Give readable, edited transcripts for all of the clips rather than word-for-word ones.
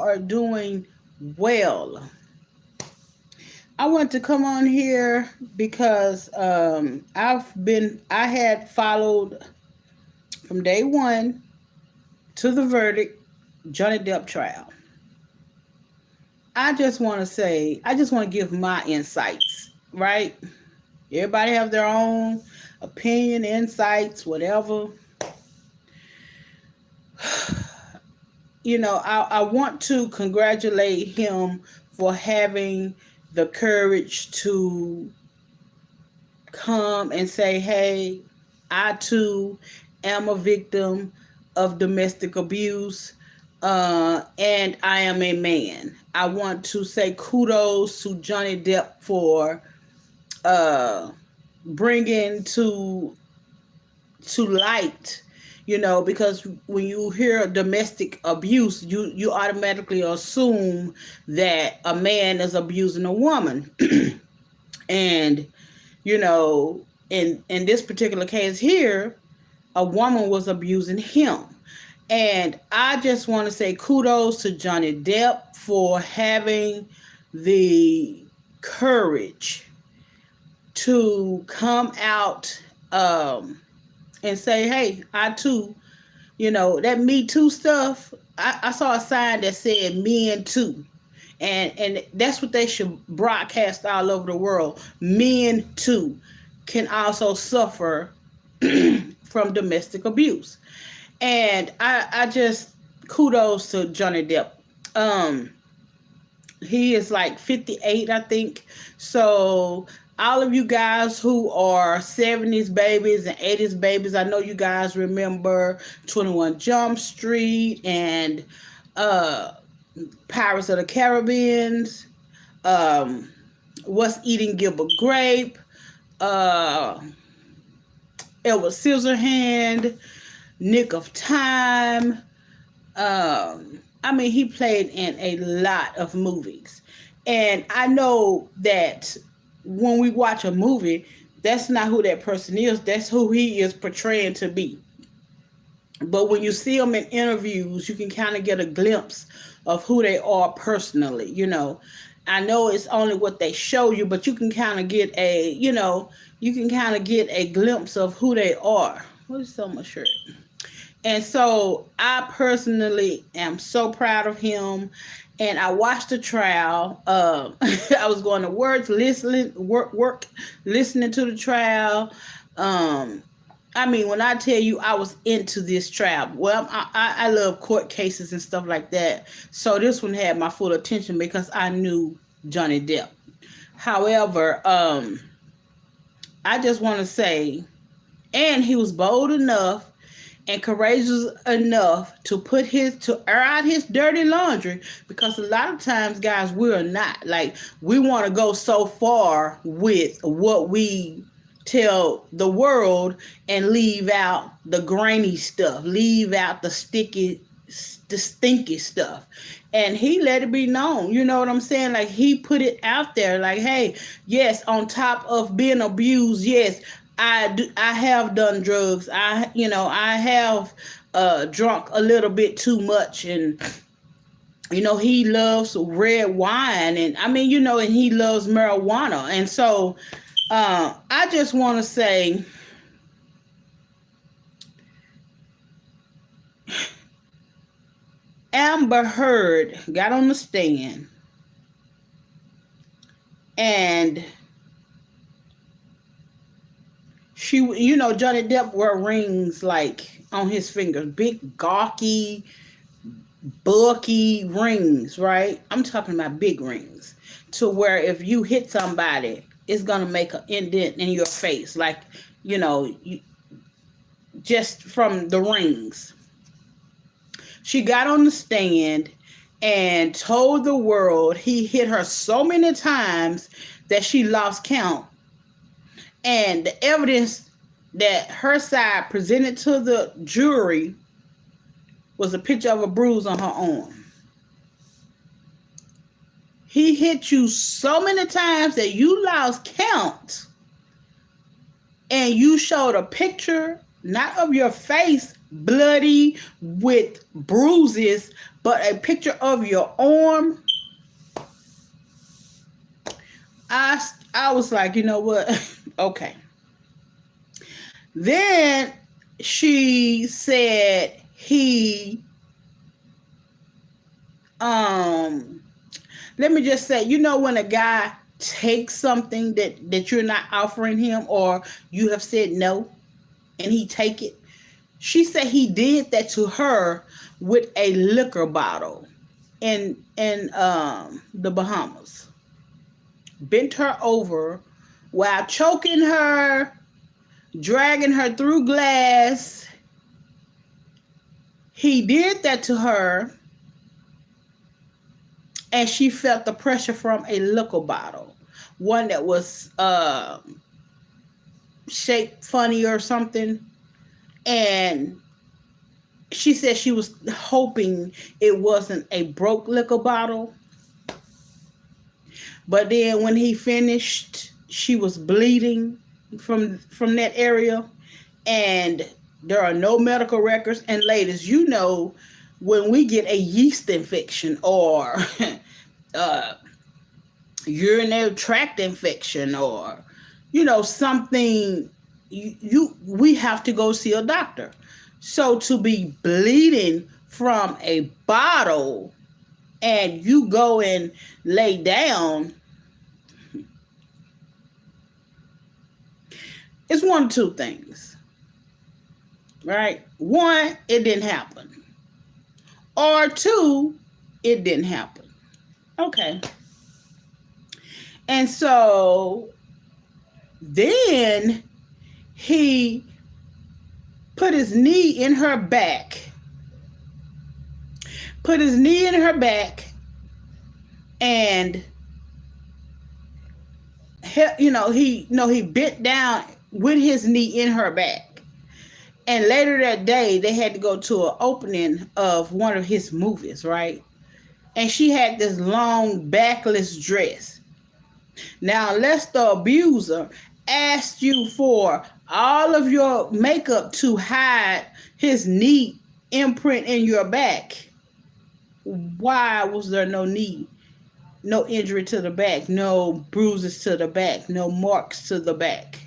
are doing well. I want to come on here because I had followed from day one to the verdict, Johnny Depp trial. I just want to give my insights, right? Everybody have their own opinion, insights, whatever. I want to congratulate him for having the courage to come and say, hey, I too am a victim of domestic abuse, and I am a man. I want to say kudos to Johnny Depp for bringing to light, because when you hear domestic abuse, you automatically assume that a man is abusing a woman. And in this particular case here, a woman was abusing him. And I just want to say kudos to Johnny Depp for having the courage to come out and say, hey, I too, that Me Too stuff. I saw a sign that said men too. And that's what they should broadcast all over the world. Men too can also suffer from domestic abuse. And I just kudos to Johnny Depp. He is like 58, I think. So all of you guys who are 70s babies and 80s babies, I know you guys remember 21 Jump Street and Pirates of the Caribbean, What's Eating Gilbert Grape, Edward Scissorhand, Nick of Time. He played in a lot of movies. And I know that when we watch a movie, that's not who that person is. That's who he is portraying to be. But when you see them in interviews, you can kind of get a glimpse of who they are personally. I know it's only what they show you, but you can kind of get a glimpse of who they are. What is on my shirt? And so I personally am so proud of him. And I watched the trial. I was going to work, listening to the trial. When I tell you I was into this trial, well, I love court cases and stuff like that. So this one had my full attention because I knew Johnny Depp. However, I just want to say, and he was bold enough and courageous enough to air out his dirty laundry, because a lot of times, guys, we're not. Like, we want to go so far with what we tell the world and leave out the grainy stuff, leave out the stinky stuff. And he let it be known, you know what I'm saying? Like, he put it out there like, hey, yes, on top of being abused, yes, I have done drugs. I have drunk a little bit too much, and he loves red wine, and and he loves marijuana. And so I just want to say, Amber Heard got on the stand, and she, Johnny Depp wear rings like on his fingers, big gawky, bulky rings, right? I'm talking about big rings, to where if you hit somebody, it's gonna make an indent in your face, like just from the rings. She got on the stand and told the world he hit her so many times that she lost count. And the evidence that her side presented to the jury was a picture of a bruise on her arm. He hit you so many times that you lost count. And you showed a picture, not of your face, bloody with bruises, but a picture of your arm, I was like, you know what? Okay. Then she said he let me just say, you know, when a guy takes something that you're not offering him, or you have said no and he take it. She said he did that to her with a liquor bottle in the Bahamas. Bent her over while choking her, dragging her through glass. He did that to her, and she felt the pressure from a liquor bottle, one that was shaped funny or something. And she said she was hoping it wasn't a broke liquor bottle. But then when he finished, she was bleeding from that area, and there are no medical records. And ladies, you know, when we get a yeast infection or urinary tract infection, or you know, something, we have to go see a doctor. So to be bleeding from a bottle and you go and lay down, it's one of two things, right? One, it didn't happen. Or two, it didn't happen. Okay. And so then he put his knee in her back. Put his knee in her back, and he bent down with his knee in her back. And later that day, they had to go to an opening of one of his movies, right? And she had this long backless dress. Now, unless the abuser asked you for all of your makeup to hide his knee imprint in your back, why was there no knee, no injury to the back, no bruises to the back, no marks to the back?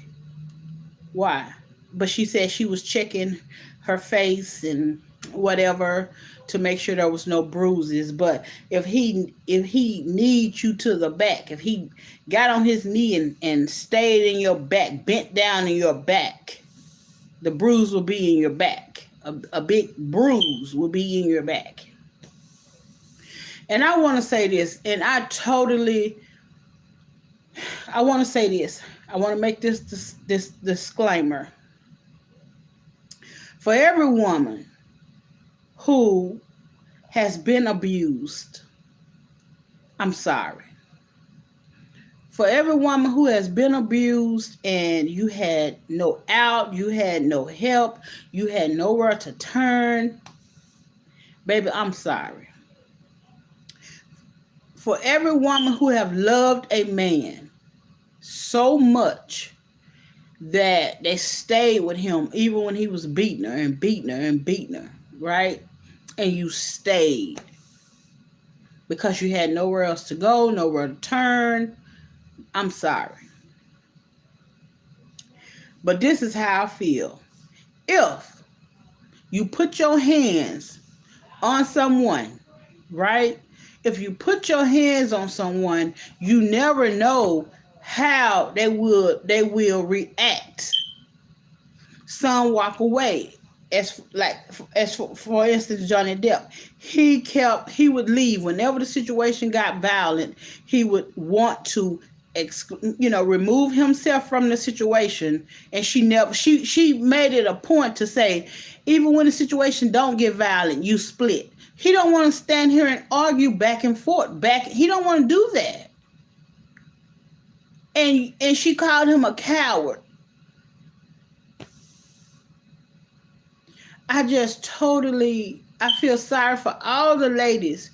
Why? But she said she was checking her face and whatever to make sure there was no bruises. But if he needs you to the back, if he got on his knee and stayed in your back, bent down in your back, the bruise will be in your back. A big bruise will be in your back. And I want to say this, and I want to say this. I want to make this disclaimer. For every woman who has been abused, I'm sorry. For every woman who has been abused and you had no out, you had no help, you had nowhere to turn, baby, I'm sorry. For every woman who have loved a man so much that they stayed with him even when he was beating her and beating her and beating her, right? And you stayed because you had nowhere else to go, nowhere to turn, I'm sorry. But this is how I feel. If you put your hands on someone, right? If you put your hands on someone, you never know how they will react. Some walk away. For instance, Johnny Depp, he would leave whenever the situation got violent. He would want to remove himself from the situation, and she made it a point to say, even when the situation don't get violent, you split. He don't want to stand here and argue back and forth. He don't want to do that. And she called him a coward. I feel sorry for all the ladies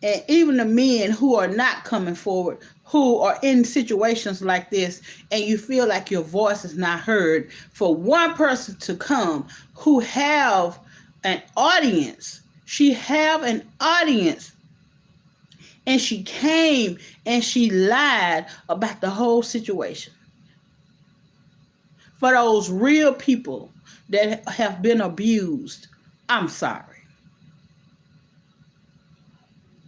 and even the men who are not coming forward, who are in situations like this, and you feel like your voice is not heard. For one person to come who have an audience. She have an audience. And she came and she lied about the whole situation. For those real people that have been abused, I'm sorry.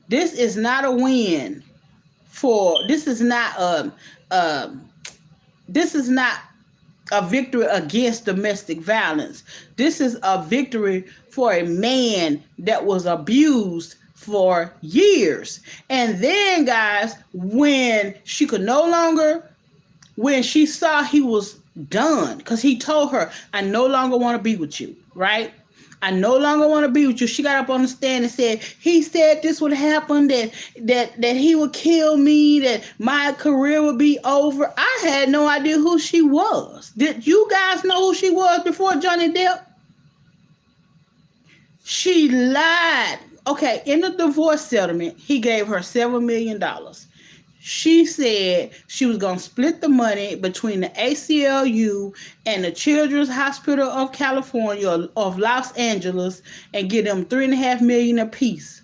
This is not a win this is not a victory against domestic violence. This is a victory for a man that was abused for years. And then, guys, when she saw he was done, because he told her, I no longer want to be with you, right? I no longer want to be with you. She got up on the stand and said, he said this would happen, that he would kill me, that my career would be over. I had no idea who she was. Did you guys know who she was before Johnny Depp? She lied. Okay, in the divorce settlement, he gave her $7 million. She said she was going to split the money between the ACLU and the Children's Hospital of California of Los Angeles and give them $3.5 million apiece.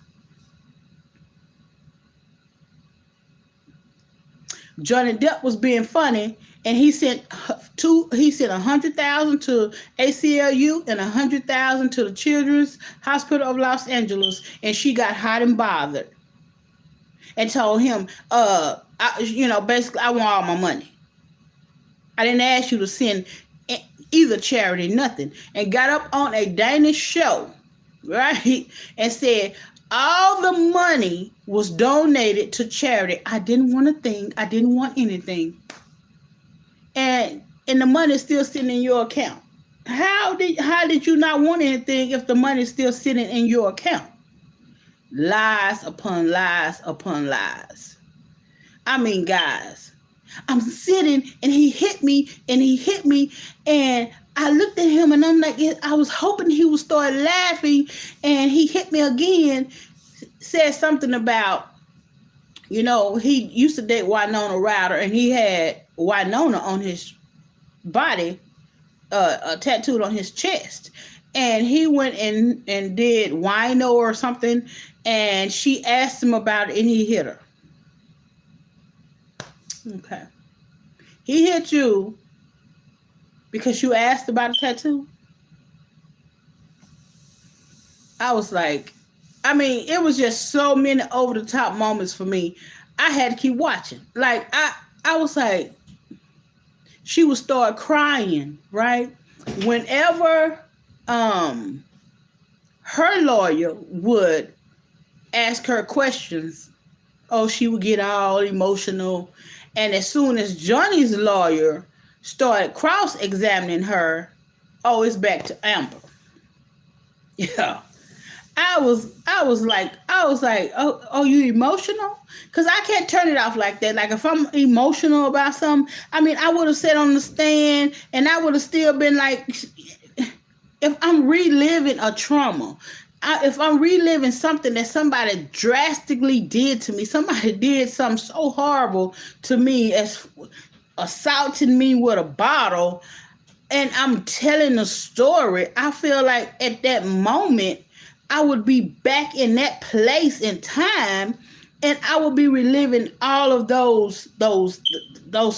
Johnny Depp was being funny, and he sent $100,000 to ACLU and $100,000 to the Children's Hospital of Los Angeles, and she got hot and bothered. And told him, basically, I want all my money. I didn't ask you to send either charity, nothing. And got up on a Danish show, right? And said, all the money was donated to charity. I didn't want a thing. I didn't want anything. And the money is still sitting in your account. How did you not want anything if the money is still sitting in your account? Lies upon lies upon lies. I mean, guys, I'm sitting and he hit me and I looked at him and I'm like, I was hoping he would start laughing, and he hit me again, said something about, he used to date Winona Ryder, and he had Winona on his body, tattooed on his chest. And he went and did wino or something, and she asked him about it, and he hit her. Okay. He hit you because you asked about a tattoo? I was like, it was just so many over-the-top moments for me. I had to keep watching. Like, I was like, she would start crying, right? Whenever her lawyer would ask her questions, she would get all emotional. And as soon as Johnny's lawyer started cross-examining her, it's back to Amber. Yeah. I was like, you emotional? Because I can't turn it off like that. Like, if I'm emotional about something, I would have sat on the stand and I would have still been like, if I'm reliving a trauma, if I'm reliving something that somebody drastically did to me, somebody did something so horrible to me as assaulting me with a bottle, and I'm telling a story, I feel like at that moment, I would be back in that place in time, and I would be reliving all of those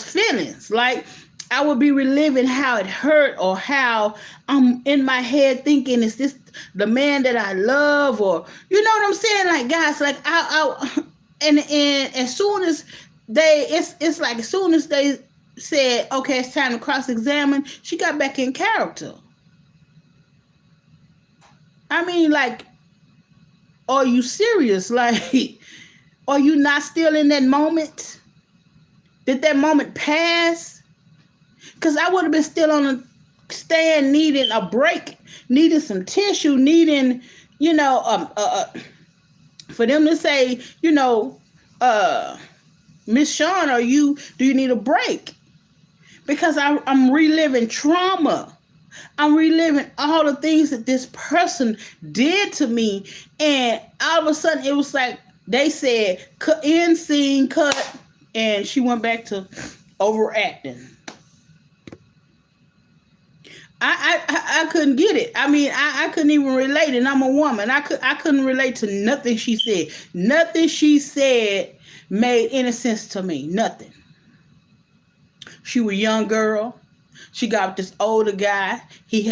feelings. Like, I would be reliving how it hurt, or how I'm in my head thinking, is this the man that I love? Or, you know what I'm saying? Like, guys, like, and as soon as it's like, as soon as they said, okay, it's time to cross-examine, she got back in character. Like, are you serious? Like, are you not still in that moment? Did that moment pass? Because I would have been still on the stand needing a break, needing some tissue, needing, for them to say, Miss Shawn, do you need a break? Because I'm reliving trauma. I'm reliving all the things that this person did to me. And all of a sudden, it was like they said, end scene, cut. And she went back to overacting. I couldn't get it. I mean, I couldn't even relate, and I'm a woman. I couldn't relate to nothing she said. Nothing she said made any sense to me. Nothing. She was a young girl. She got with this older guy. He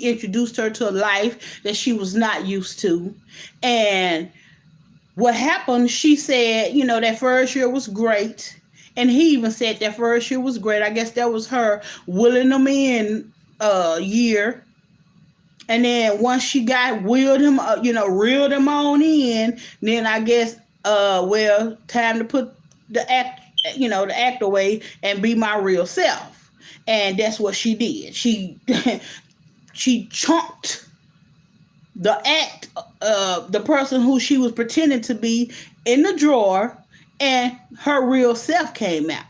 introduced her to a life that she was not used to. And what happened, she said, that first year was great. And he even said that first year was great. I guess that was her willing him in year. And then once she got reeled him on in, then I guess, time to put the act away and be my real self. And that's what she did. She she chunked the person who she was pretending to be in the drawer, and her real self came out.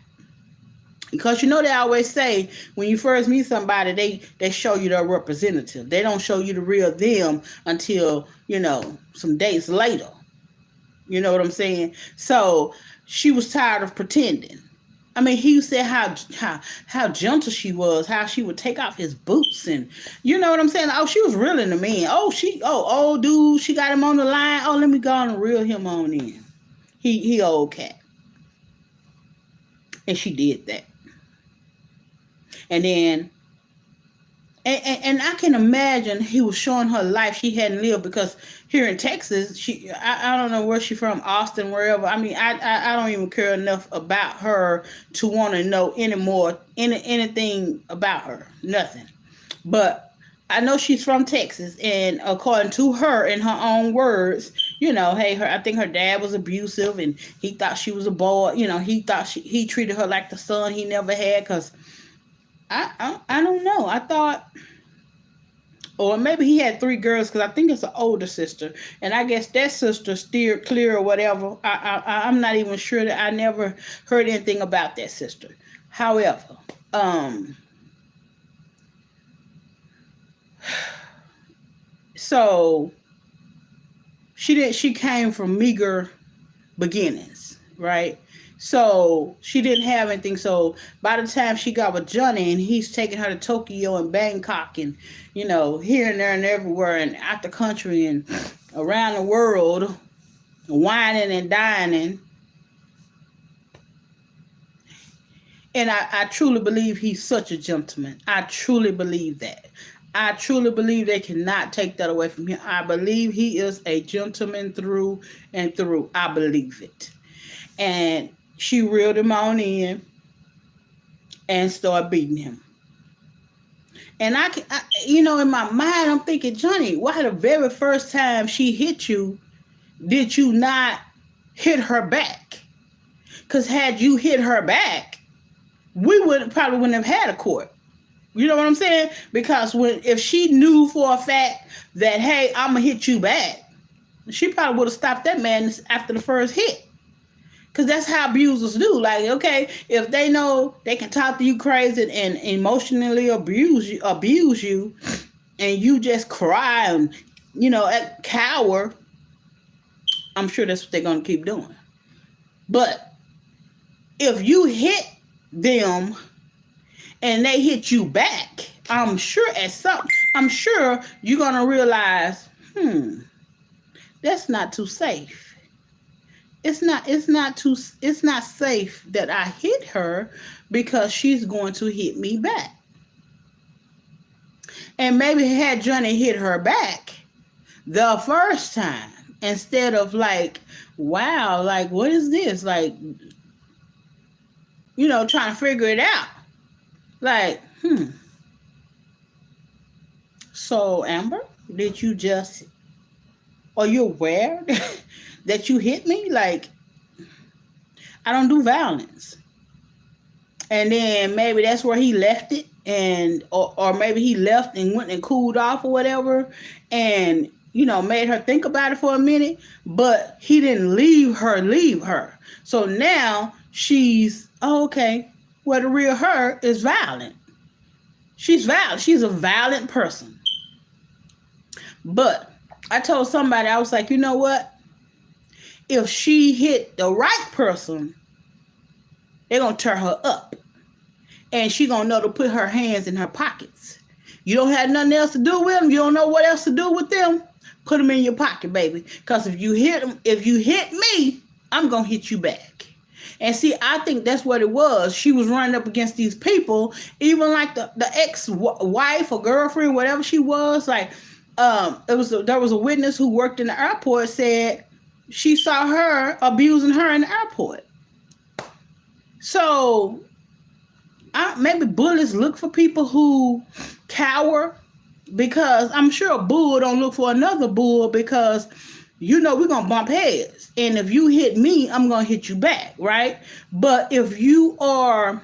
Because they always say when you first meet somebody, they show you their representative. They don't show you the real them until, some days later. You know what I'm saying? So she was tired of pretending. I mean, he said how gentle she was, how she would take off his boots, and you know what I'm saying? Oh, she was reeling him in. Oh, dude, she got him on the line. Oh, let me go on and reel him on in. He old cat. And she did that. And then, and I can imagine he was showing her life she hadn't lived, because here in Texas, I don't know where she's from, Austin, wherever. I mean, I don't even care enough about her to want to know anything about her, nothing. But I know she's from Texas, and according to her, in her own words, I think her dad was abusive, and he thought she was a boy. He thought he treated her like the son he never had, because I don't know. I thought, or maybe he had 3 girls, because I think it's an older sister, and I guess that sister steered clear or whatever. I'm not even sure. That I never heard anything about that sister. However, so she came from meager beginnings, right? So she didn't have anything. So by the time she got with Johnny, and he's taking her to Tokyo and Bangkok, and here and there and everywhere, and out the country and around the world, whining and dining. And I truly believe he's such a gentleman. I truly believe that. I truly believe they cannot take that away from him. I believe he is a gentleman through and through. I believe it. And she reeled him on in and started beating him. And I in my mind, I'm thinking, Johnny, why the very first time she hit you, did you not hit her back? Because had you hit her back, we probably wouldn't have had a court. You know what I'm saying? Because if she knew for a fact that, hey, I'm going to hit you back, she probably would have stopped that man after the first hit. Because that's how abusers do. Like, okay, if they know they can talk to you crazy and emotionally abuse you, and you just cry and, cower, I'm sure that's what they're going to keep doing. But if you hit them and they hit you back, I'm sure you're going to realize, that's not too safe. It's not safe that I hit her, because she's going to hit me back. And maybe had Johnny hit her back the first time, instead of like, wow, like, what is this? Like, trying to figure it out. Like, so Amber, did you just, are you aware that you hit me? Like, I don't do violence. And then maybe that's where he left it, or maybe he left and went and cooled off or whatever, and made her think about it for a minute, but he didn't leave her. So now she's, okay, well, the real her is violent. She's violent. She's a violent person. But I told somebody, I was like, you know what? If she hit the right person, they're going to tear her up. and she gonna know to put her hands in her pockets. You don't have nothing else to do with them. You don't know what else to do with them. Put them in your pocket, baby. Because if you hit me, I'm gonna hit you back. And see, I think that's what it was. She was running up against these people, even like the ex-wife or girlfriend, whatever she was. Like, there was a witness who worked in the airport, said she saw her abusing her in the airport. So maybe bullies look for people who cower, because I'm sure a bull don't look for another bull, because we're going to bump heads. And if you hit me, I'm going to hit you back, right? But if you are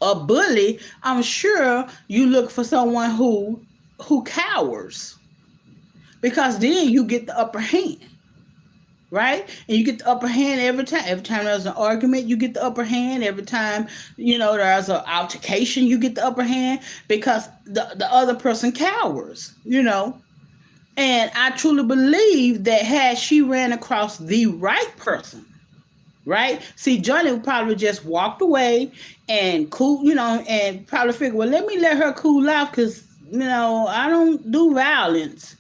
a bully, I'm sure you look for someone who cowers, because then you get the upper hand. Right? And you get the upper hand every time. Every time there's an argument, you get the upper hand. Every time, there's an altercation, you get the upper hand, because the other person cowers, And I truly believe that had she ran across the right person, right? See, Johnny probably just walked away and cool, and probably figured, well, let her cool off, because, I don't do violence.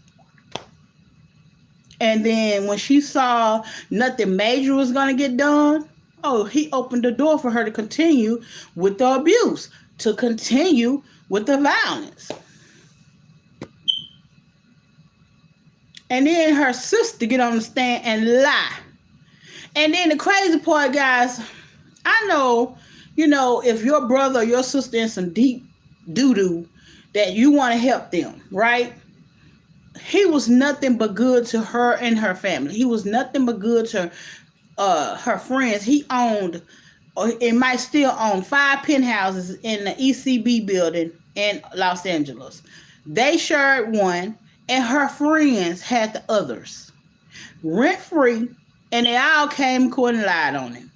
And then when she saw nothing major was going to get done, he opened the door for her to continue with the abuse, to continue with the violence. And then her sister get on the stand and lie. And then the crazy part, guys, I know, if your brother or your sister in some deep doo-doo, that you want to help them, right? He was nothing but good to her and her family. He was nothing but good to her friends. He owned, or it might still own, 5 penthouses in the ECB building in Los Angeles. They shared one, and her friends had the others. Rent-free, and they all came to court and lied on him.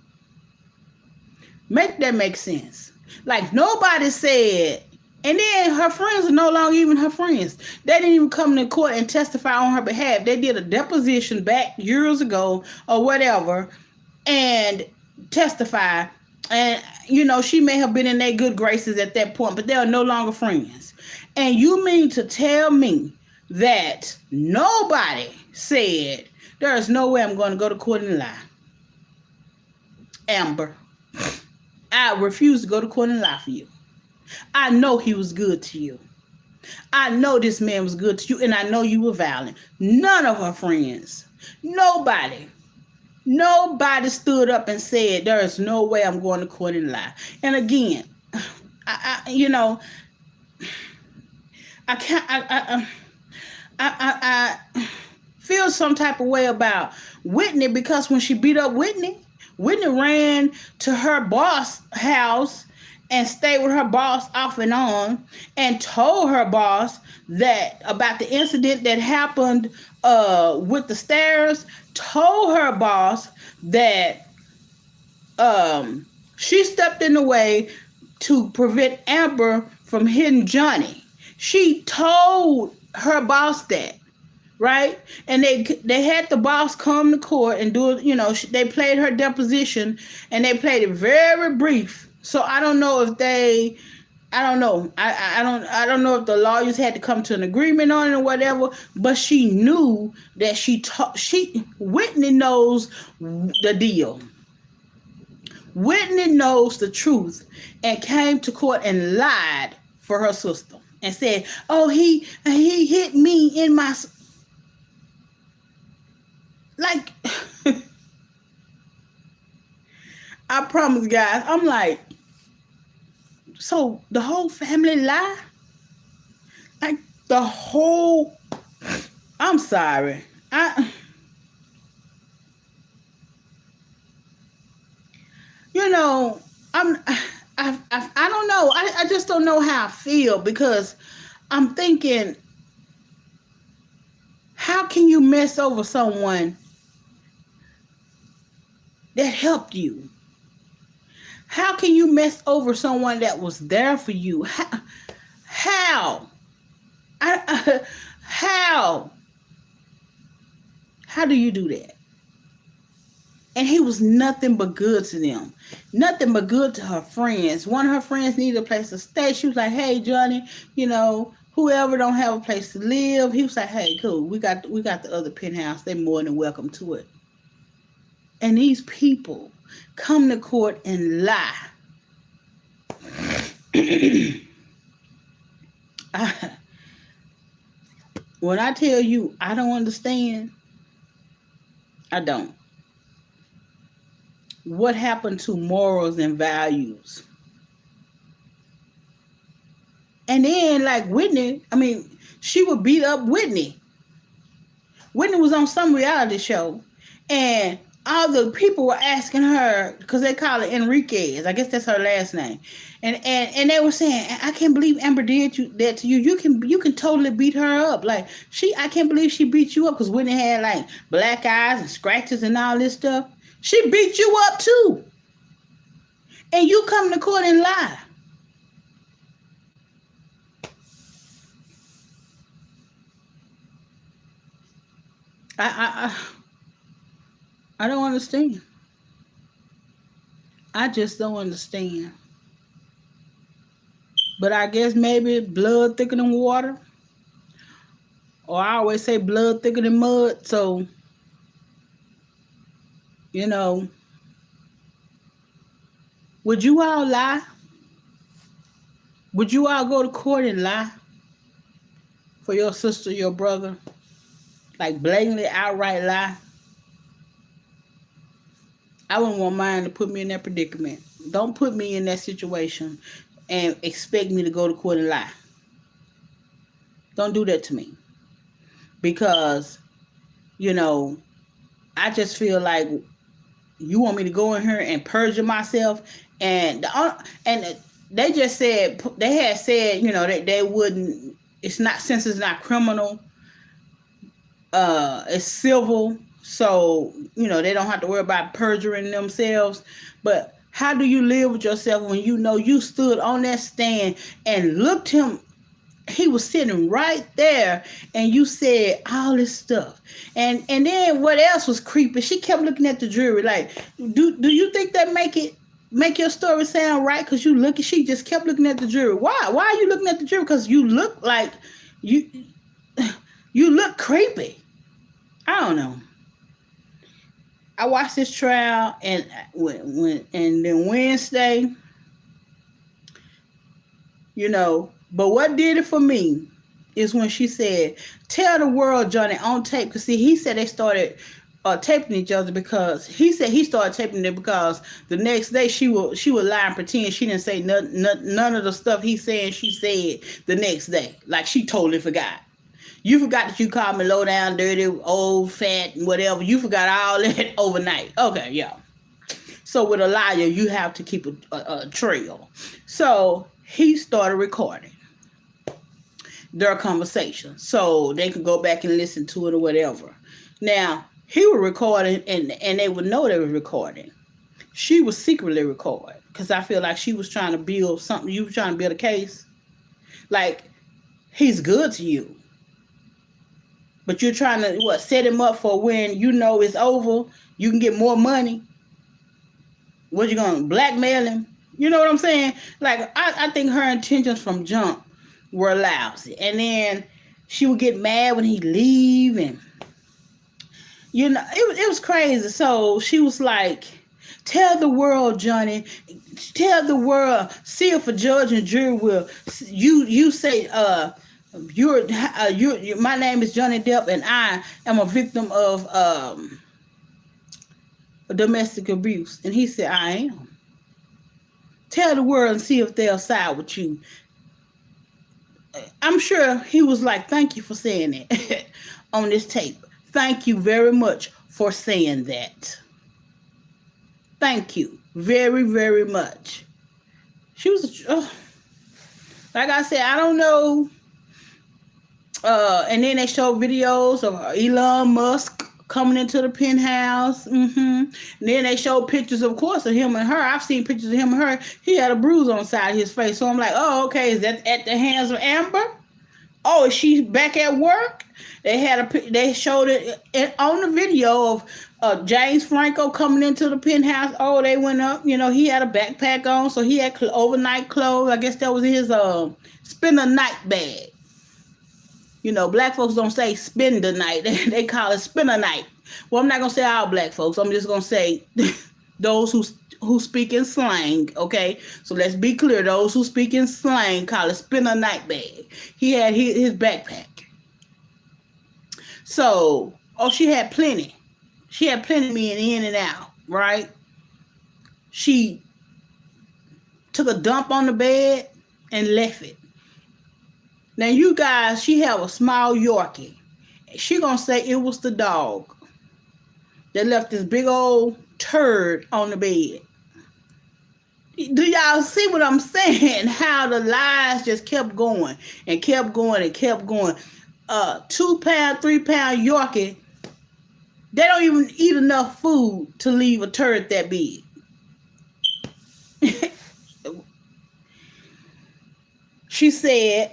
Make that make sense. Like, nobody said. And then her friends are no longer even her friends. They didn't even come to court and testify on her behalf. They did a deposition back years ago or whatever and testify. And, she may have been in their good graces at that point, but they are no longer friends. And you mean to tell me that nobody said, there is no way I'm going to go to court and lie? Amber, I refuse to go to court and lie for you. I know he was good to you. I know this man was good to you, and I know you were violent. None of her friends, nobody stood up and said, there is no way I'm going to court and lie. And again, I feel some type of way about Whitney, because when she beat up Whitney ran to her boss' house and stayed with her boss off and on, and told her boss that about the incident that happened with the stairs, told her boss that she stepped in the way to prevent Amber from hitting Johnny. She told her boss that, right? And they had the boss come to court and do it, they played her deposition, and they played it very brief. So I don't know if I don't know if the lawyers had to come to an agreement on it or whatever, but she knew that Whitney knows the deal. Whitney knows the truth and came to court and lied for her sister and said, he hit me in my, like, I promise, guys, I'm like, so the whole family lie? Like, I'm sorry. I don't know. I just don't know how I feel, because I'm thinking, how can you mess over someone that helped you? How can you mess over someone that was there for you? How? How? How do you do that? And he was nothing but good to them. Nothing but good to her friends. One of her friends needed a place to stay. She was like, hey, Johnny, whoever don't have a place to live. He was like, hey, cool. We got the other penthouse. They're more than welcome to it. And these people come to court and lie. When I tell you I don't understand, I don't. What happened to morals and values? And then, like Whitney, she would beat up Whitney. Whitney was on some reality show, and all the people were asking her, because they call it Enriquez. I guess that's her last name. And they were saying, I can't believe Amber did that to you. You can totally beat her up. Like, I can't believe she beat you up, because Whitney had like black eyes and scratches and all this stuff. She beat you up too. And you come to court and lie. I don't understand. I just don't understand. But I guess maybe blood thicker than water. Or I always say blood thicker than mud. So, would you all lie? Would you all go to court and lie for your sister, your brother? Like blatantly, outright lie? I wouldn't want mine to put me in that predicament. Don't put me in that situation and expect me to go to court and lie. Don't do that to me. Because, I just feel like you want me to go in here and perjure myself. And they just said, they had said, that they wouldn't, since it's not criminal, it's civil. So, they don't have to worry about perjuring themselves. But how do you live with yourself when you stood on that stand and looked him? He was sitting right there, and you said all this stuff. And then what else was creepy? She kept looking at the jury like, do you think that make your story sound right? Because she just kept looking at the jury. Why? Why are you looking at the jury? Because you look like you look creepy. I don't know. I watched this trial, and then Wednesday, but what did it for me is when she said, tell the world, Johnny, on tape. Because see, he said they started taping each other, because he said he started taping it because the next day she would lie and pretend she didn't say none of the stuff he said she said the next day. Like she totally forgot. You forgot that you called me low down, dirty, old, fat, whatever. You forgot all that overnight. Okay, yeah. So with a liar, you have to keep a trail. So he started recording their conversation so they could go back and listen to it or whatever. Now, he was recording, and they would know they were recording. She was secretly recording, because I feel like she was trying to build something. You were trying to build a case. Like, he's good to you. But you're trying to, set him up for when it's over, you can get more money. What, you going to blackmail him? You know what I'm saying? Like, I think her intentions from jump were lousy. And then she would get mad when he leave, and, it was crazy. So she was like, tell the world, Johnny, tell the world, see if a judge and jury will, you say, my name is Johnny Depp, and I am a victim of domestic abuse. And he said, I am. Tell the world and see if they'll side with you. I'm sure he was like, thank you for saying it on this tape. Thank you very much for saying that. Thank you very, very much. She was, like I said, I don't know. And then they showed videos of Elon Musk coming into the penthouse. And then they showed pictures, of course, of him and her. I've seen pictures of him and her. He had a bruise on the side of his face. So I'm like, oh, okay, is that at the hands of Amber? Oh, is she back at work? They showed it on the video of James Franco coming into the penthouse. Oh, they went up. You know, he had a backpack on, so he had overnight clothes. I guess that was his spend the night bag. You know, black folks don't say spend the night. They call it spend a night. Well, I'm not gonna say all black folks. I'm just gonna say those who speak in slang. Okay, so let's be clear. Those who speak in slang call it spend a night bag. He had his backpack. So, oh, she had plenty. She had plenty men in and out, right? She took a dump on the bed and left it. Now, you guys, she have a small Yorkie. She gonna say it was the dog that left this big old turd on the bed. Do y'all see what I'm saying? How the lies just kept going and kept going and kept going. 2 pound, 3 pound Yorkie, they don't even eat enough food to leave a turd that big. She said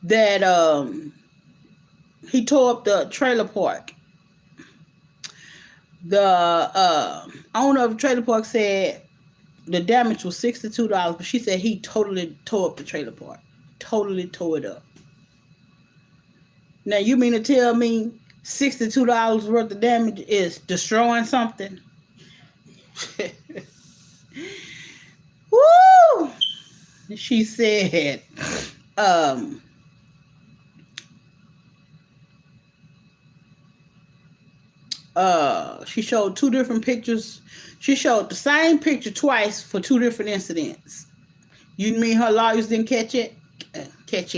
that he tore up the trailer park. The owner of the trailer park said the damage was $62, but she said he totally tore up the trailer park. Totally tore it up. Now, you mean to tell me $62 worth of damage is destroying something? Woo! She said, she showed 2 different pictures. She showed the same picture twice for 2 different incidents. You mean her lawyers didn't catch it? Catch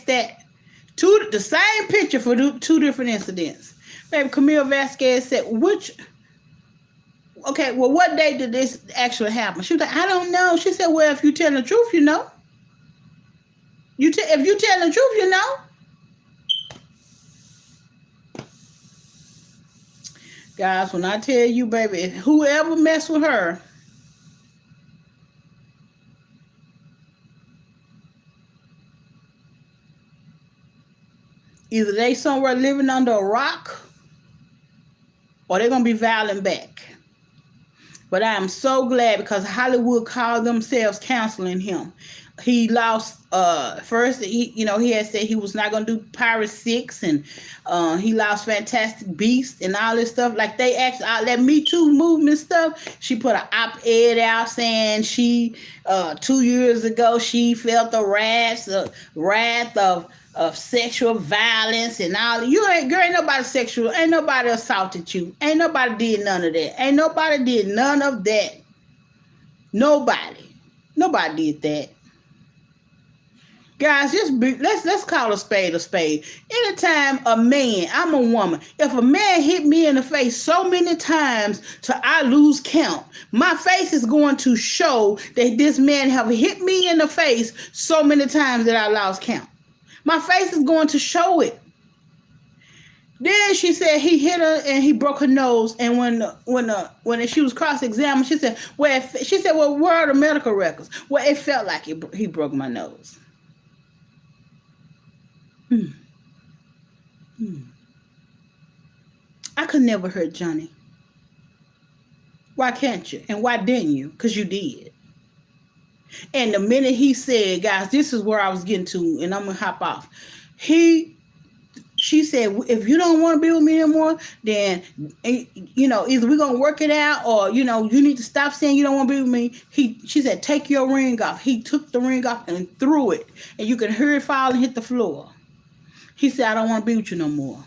that? The same picture for 2 different incidents. Baby, Camille Vasquez said, okay, well, what day did this actually happen? She was like, I don't know. She said, well, if you tell the truth, you know. If you tell the truth, you know. Guys, when I tell you, baby, whoever mess with her, either they somewhere living under a rock or they're going to be violent back. But I am so glad because Hollywood called themselves canceling him. He lost, first, he had said he was not going to do Pirates 6, and he lost Fantastic Beasts and all this stuff. Like, they actually, all that Me Too movement stuff, she put an op-ed out saying she, 2 years ago, she felt the wrath of sexual violence and all. Ain't nobody assaulted you. Ain't nobody did none of that. Ain't nobody did none of that. Nobody did that. Guys, let's call a spade a spade. Anytime a man, I'm a woman, if a man hit me in the face so many times till I lose count, my face is going to show that this man have hit me in the face so many times that I lost count. My face is going to show it. Then she said he hit her and he broke her nose. And when she was cross-examined, she said, well, where are the medical records? Well, it felt like he broke my nose. I could never hurt Johnny. Why can't you? And why didn't you? Because you did. And the minute he said, guys, this is where I was getting to, and I'm going to hop off. She said, if you don't want to be with me anymore, then, either we're going to work it out or, you need to stop saying you don't want to be with me. She said, take your ring off. He took the ring off and threw it. And you could hear it fall and hit the floor. He said, I don't want to be with you no more.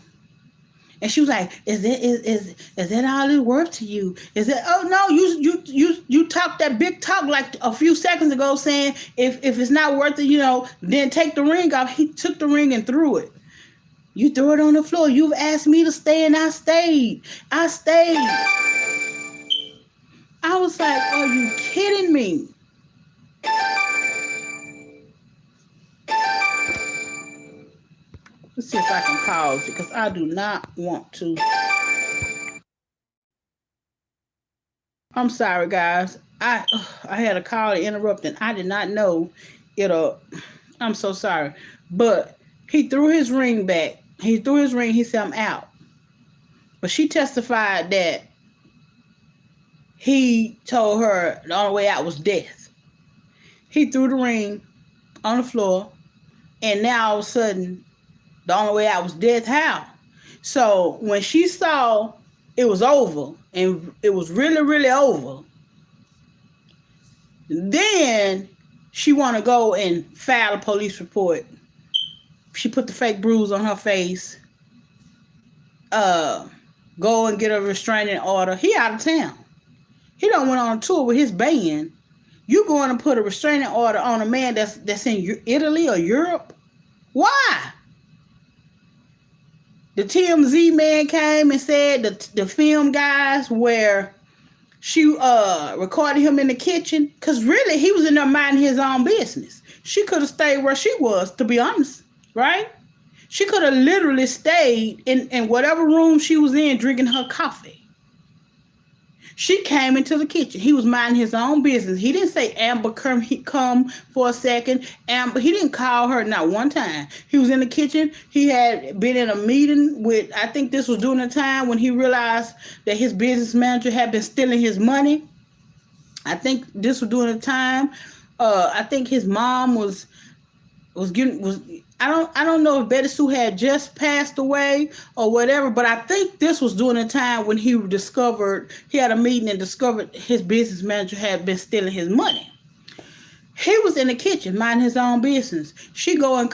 And she was like, is that all it's worth to you? Is it? Oh no, you talked that big talk like a few seconds ago saying if it's not worth it, then take the ring off. He took the ring and threw it. You threw it on the floor. You've asked me to stay and I stayed. I was like, are you kidding me? Let's see if I can pause it because I do not want to. I'm sorry, guys. I had a call to interrupt and I did not know it'll. I'm so sorry, but he threw his ring back. He threw his ring. He said, "I'm out." But she testified that he told her the only way out was death. He threw the ring on the floor, and now all of a sudden, the only way out was death. How? So when she saw it was over, and it was really, really over, then she want to go and file a police report. She put the fake bruise on her face. Go and get a restraining order. He out of town. He don't went on a tour with his band. You going to put a restraining order on a man that's in Italy or Europe? Why? The TMZ man came and said the film guys where she recorded him in the kitchen, because really he was in there minding his own business. She could have stayed where she was, to be honest, right? She could have literally stayed in whatever room she was in drinking her coffee. She came into the kitchen. He was minding his own business. He didn't say, Amber, come for a second. Amber, he didn't call her not one time. He was in the kitchen. He had been in a meeting with, I think this was during the time when he realized that his business manager had been stealing his money. I think this was during the time. I think his mom was I don't know if Betty Sue had just passed away or whatever, but I think this was during the time when he had a meeting and discovered his business manager had been stealing his money. He was in the kitchen minding his own business. She goes and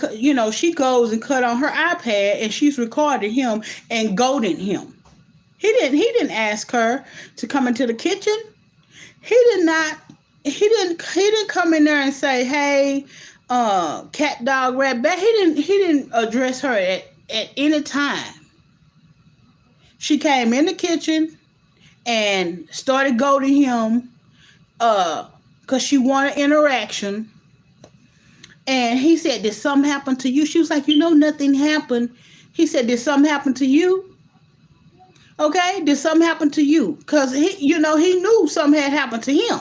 cut on her iPad, and she's recording him and goading him. He didn't ask her to come into the kitchen. He didn't come in there and say, "Hey, cat, dog, rat, bat." He didn't address her at any time. She came in the kitchen and started goading him because she wanted interaction. And he said, "Did something happen to you?" She was like, "Nothing happened." He said, "Did something happen to you?" Okay, did something happen to you? Because he knew something had happened to him.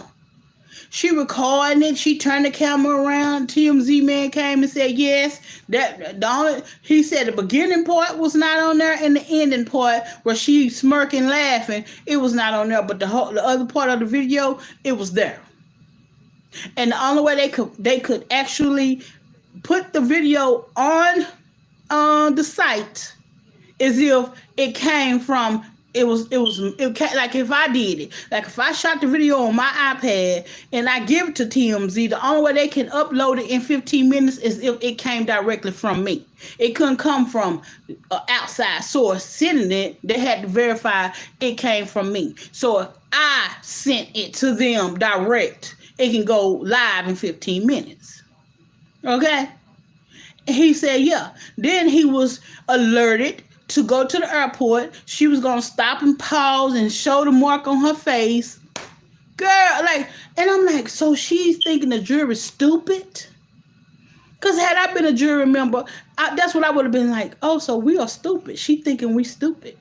She recorded it. She turned the camera around. TMZ man came and said, yes, he said the beginning part was not on there, and the ending part where she smirking, laughing, it was not on there. But the other part of the video, it was there. And the only way they could actually put the video on the site is if it came from. Like if I did it, like if I shot the video on my iPad and I give it to TMZ, the only way they can upload it in 15 minutes is if it came directly from me. It couldn't come from an outside source sending it. They had to verify it came from me. So if I sent it to them direct, it can go live in 15 minutes. Okay? He said, yeah. Then he was alerted to go to the airport. She was going to stop and pause and show the mark on her face. Girl, and I'm like, so she's thinking the jury's stupid? Because had I been a jury member, that's what I would have been like, oh, so we are stupid. She thinking we stupid.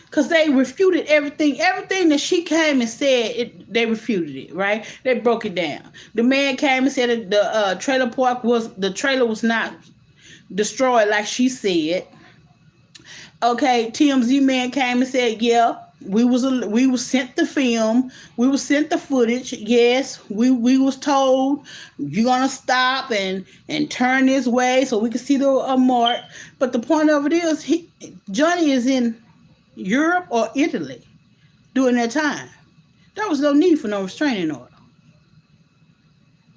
Because they refuted everything. Everything that she came and said, they refuted it, right? They broke it down. The man came and said that the trailer was not destroyed like she said. Okay, TMZ man came and said, yeah, we was sent the film, we was sent the footage. Yes, we was told you're gonna stop and turn this way so we can see the mark. But the point of it is, Johnny is in Europe or Italy during that time. There was no need for no restraining order.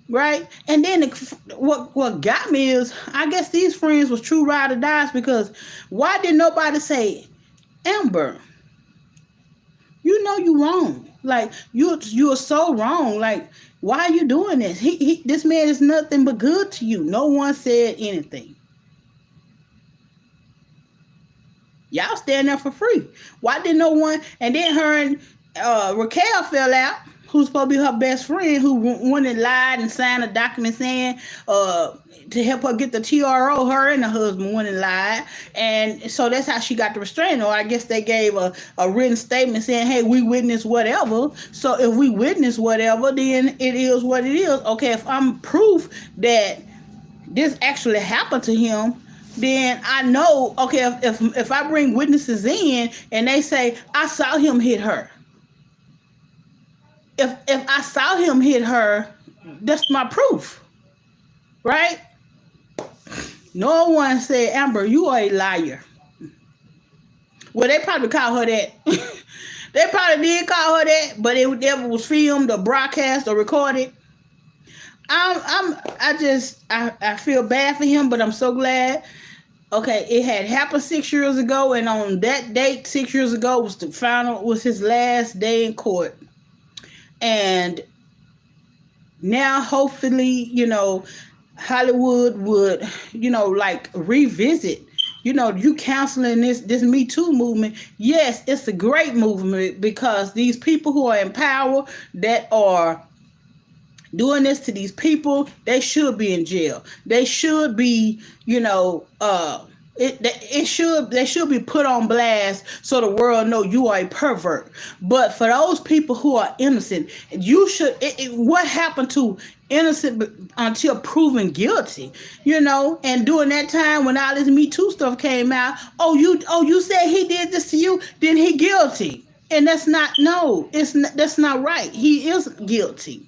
Right? And then what got me is, I guess these friends was true ride or dies, because why did nobody say, Amber, you wrong. Like, you are so wrong. Like, why are you doing this? This man is nothing but good to you. No one said anything. Y'all stand there for free. Why did no one? And then her and Raquel fell out. who's supposed to be her best friend, who went and lied and signed a document saying to help her get the TRO. Her and the husband went and lied, and so that's how she got the restraining order. I guess they gave a written statement saying, hey, we witnessed whatever. So if we witness whatever, then it is what it is. Okay, if I'm proof that this actually happened to him, then I know, okay, if I bring witnesses in and they say, I saw him hit her. If I saw him hit her, that's my proof. Right? No one said, Amber, you are a liar. Well, they probably call her that. They probably did call her that, but it never was filmed or broadcast or recorded. I feel bad for him, but I'm so glad. Okay, it had happened 6 years ago, and on that date, 6 years ago, was his last day in court. And now, hopefully, Hollywood would, like revisit, you counseling this Me Too movement. Yes, it's a great movement because these people who are in power that are doing this to these people, they should be in jail. They should be, they should be put on blast so the world know you are a pervert. But for those people who are innocent, you should. What happened to innocent until proven guilty? And during that time when all this Me Too stuff came out, you said he did this to you, then he guilty, and that's not that's not right. He is guilty.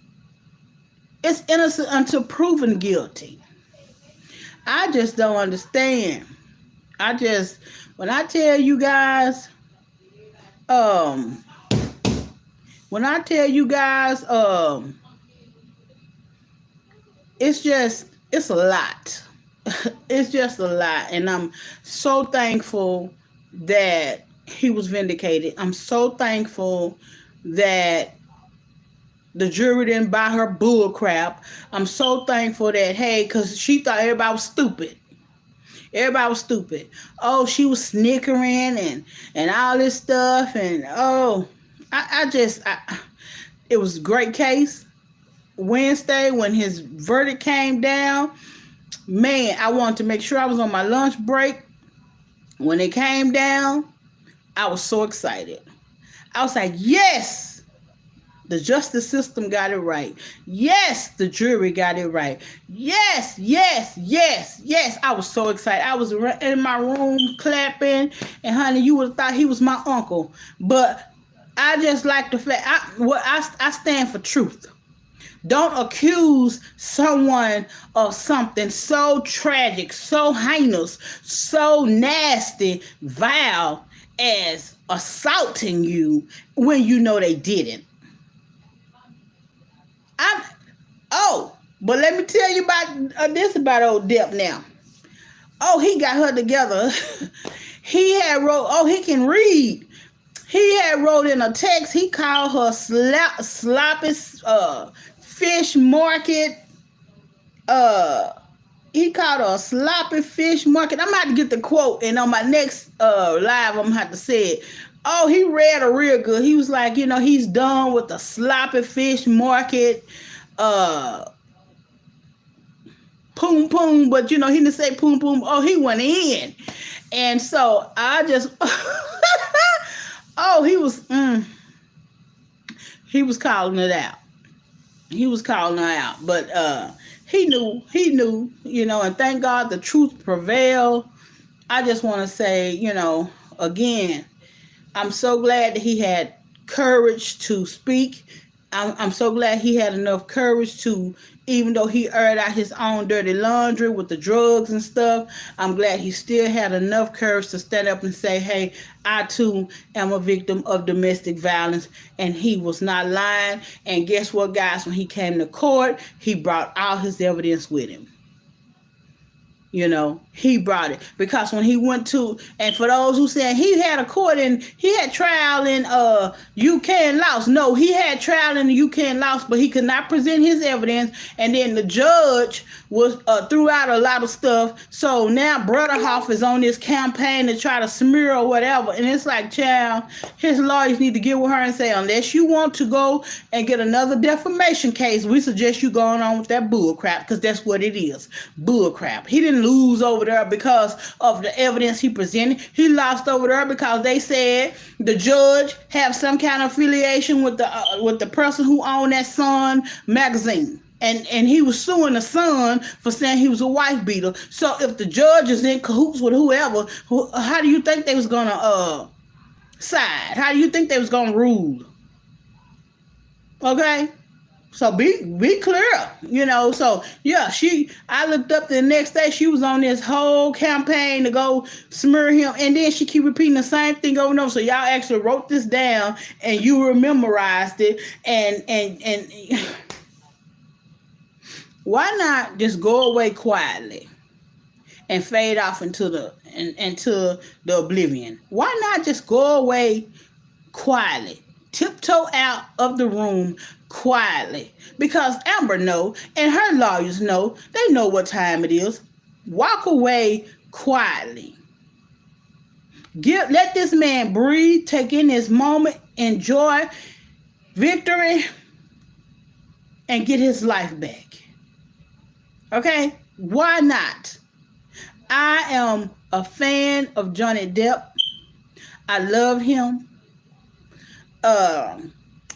It's innocent until proven guilty. I just don't understand. When I tell you guys, it's a lot. It's just a lot. And I'm so thankful that he was vindicated. I'm so thankful that the jury didn't buy her bull crap. I'm so thankful that, hey, because she thought everybody was stupid. Everybody was stupid. Oh, she was snickering and all this stuff. And, it was a great case. Wednesday, when his verdict came down, man, I wanted to make sure I was on my lunch break. When it came down, I was so excited. I was like, yes! The justice system got it right. Yes, the jury got it right. Yes, yes, yes, yes. I was so excited. I was in my room clapping. And honey, you would have thought he was my uncle. But I just like the fact, I stand for truth. Don't accuse someone of something so tragic, so heinous, so nasty, vile as assaulting you when you know they didn't. But let me tell you about old Depp now. Oh, he got her together. He can read. He had wrote in a text, he called her sloppy fish market. He called her a sloppy fish market. I'm going to have to get the quote, and on my next live, I'm going to have to say it. Oh, he read her real good. He was like, he's done with the sloppy fish market. Poom poom, but he didn't say poom poom. Oh, he went in. And so I just he was calling it out. He was calling her out. But he knew, and thank God the truth prevailed. I just want to say, again, I'm so glad that he had courage to speak. I'm so glad he had enough courage to, even though he aired out his own dirty laundry with the drugs and stuff, I'm glad he still had enough courage to stand up and say, hey, I too am a victim of domestic violence. And he was not lying. And guess what, guys? When he came to court, he brought all his evidence with him. You know, he brought it because when he went to, and for those who said he had a court and he had trial in UK and Laos. No, he had trial in the UK and Laos, but he could not present his evidence. And then the judge was threw out a lot of stuff. So now Brother Hoff is on this campaign to try to smear or whatever. And it's like, child, his lawyers need to get with her and say, unless you want to go and get another defamation case, we suggest you going on with that bull crap, because that's what it is, bull crap. He didn't lose over there because of the evidence he presented. He lost over there because they said the judge have some kind of affiliation with the person who owned that Sun magazine. And he was suing the Sun for saying he was a wife beater. So if the judge is in cahoots with whoever, how do you think they was gonna side? How do you think they was gonna rule? Okay? So be clear, you know. So yeah, I looked up the next day, she was on this whole campaign to go smear him, and then she keep repeating the same thing over and over. So y'all actually wrote this down and you memorized it, and why not just go away quietly and fade off into the oblivion? Why not just go away quietly? Tiptoe out of the room quietly, because Amber know and her lawyers know. They know what time it is. Walk away quietly. Let this man breathe, take in his moment, enjoy victory, and get his life back. Okay? Why not? I am a fan of Johnny Depp. I love him.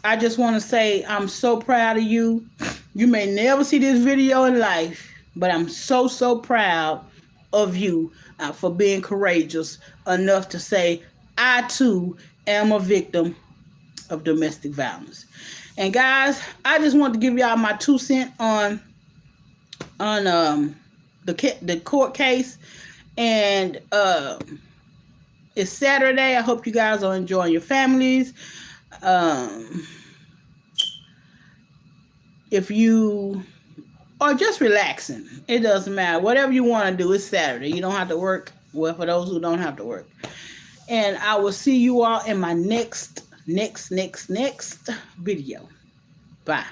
I just want to say I'm so proud of you. You may never see this video in life, but I'm so proud of you for being courageous enough to say, I too am a victim of domestic violence. And guys, I just want to give y'all my 2 cents on the court case. And it's Saturday. I hope you guys are enjoying your families. If you are just relaxing, it doesn't matter. Whatever you want to do, it's Saturday. You don't have to work. Well, for those who don't have to work. And I will see you all in my next video. Bye.